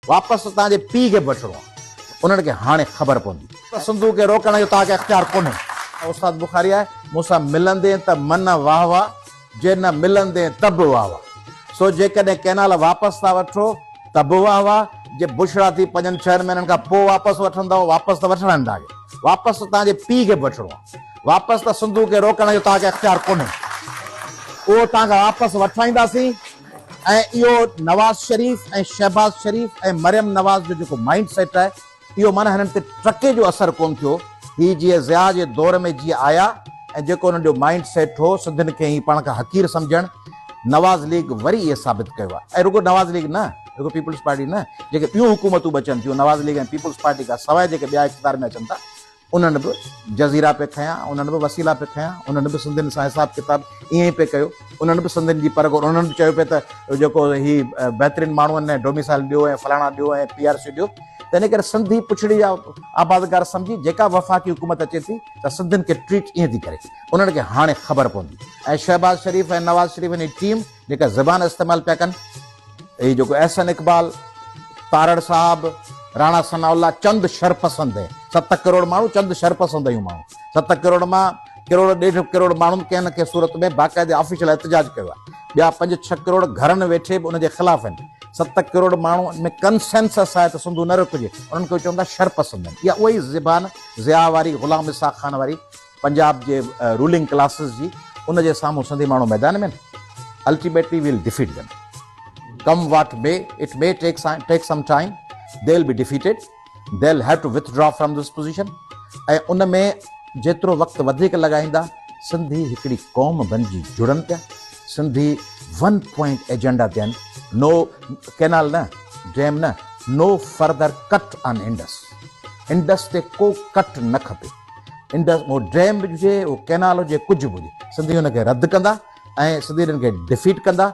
वापसि तव्हांजे पीउ खे वठिणो आहे, उन्हनि खे हाणे ख़बर पवंदी। सिंधु खे रोकण जो तव्हांखे अख़्तियार कोन्हे। उस्ताद बुखारी आहे, मूंसां मिलंदे त मन वाह वाह, जे न मिलंदे त बि वाह वाह। सो जेकॾहिं कैनाल वापसि था वठो त बि वाह वाह, जे बुशरा थी 5-6 महीननि खां पोइ वापसि वठंदव, वापसि त वठणा आहिनि तव्हांखे, वापसि तव्हांजे पीउ खे वठिणो आहे, वापसि त सिंधु खे रोकण जो तव्हांखे अख़्तियार कोन्हे। उहो तव्हांखां वापसि वठाईंदासीं। ऐं इहो नवाज़ शरीफ़ ऐं शहबाज़ शरीफ़ ऐं मरियम नवाज़ जो जेको माइंड सेट आहे, इहो माना हिननि ते टके जो असरु कोन थियो। हीअ जीअं ज़िया जे दौर में जीअं आया ऐं जेको हुननि जो माइंड सेट हो, सिंधियुनि खे ही पाण खां हक़ीर सम्झणु, नवाज़ लीग वरी इहे साबित कयो आहे। ऐं रुगो नवाज़ लीग न, रुगो पीपल्स पार्टी न, जेके ॿियूं हुकूमतूं बचनि थियूं नवाज़ लीग ऐं पीपल्स पार्टी खां सवाइ जेके ॿिया इक़्तिदार में अचनि था, उन्हनि बि जज़ीरा पे खयां, उन्हनि बि वसीला पे खयां, उन्हनि बि सिंधियुनि सां हिसाब किताब ईअं ई पे कयो, उन्हनि बि सिंधियुनि जी परख, उन्हनि बि चयो पिए त जेको ही बहितरीन माण्हू आहिनि डोमिसाइल ॾियो ऐं फलाणा ॾियो ऐं PRC ॾियो। त इन करे सिंधी पुछड़ी जा आबादगार सम्झी जेका वफ़ाक़ी हुकूमत अचे थी त सिंधियुनि खे ट्रीट ईअं थी करे, उन्हनि खे हाणे ख़बर पवंदी। ऐं शहबाज़ शरीफ़ ऐं नवाज़ शरीफ़ जी टीम जेका ज़बान इस्तेमालु पिया कनि, हीअ जेको एहसन इक़बाल, तारड़ साहब, राणा सनाउल्ला, चंद शरपसंद, 7 करोड़ माण्हू चंद शरपसंद आहियूं माण्हू, 7 करोड़ मां करोड़ 1.5 करोड़ माण्हुनि कंहिं न कंहिं सूरत में बाक़ाइदे ऑफिशियल एहतजाज कयो आहे। ॿिया 5-6 करोड़ घरनि वेठे बि उनजे ख़िलाफ़ आहिनि। 7 करोड़ माण्हू में कंसेंसस आहे त सिंधु न रुकिजे, उन्हनि खे चवंदा शरपसंद आहिनि। इहा उहा ई ज़बान ज़िया वारी, ग़ुलाम इसाक़ खान वारी, पंजाब जे रूलिंग क्लासिस जी, उनजे साम्हूं सिंधी माण्हू मैदान में। Ultimately will defeat them, come what may, it may take some time, they will be defeated, they'll have to withdraw from this position। ऐं उन में जेतिरो वक़्तु वधीक लॻाईंदा, सिंधी हिकिड़ी क़ौम बणिजी जुड़नि पिया, सिंधी 1 पॉइंट एजेंडा ते आहिनि। नो कैनाल न, डैम न, no further cut on Indus, Indus ते को कट न खपे। इंडस उहो डैम बि हुजे, उहो कैनाल हुजे, कुझु बि हुजे, सिंधी हुनखे रद्द कंदा ऐं सिंधी हिननि खे डिफीट कंदा।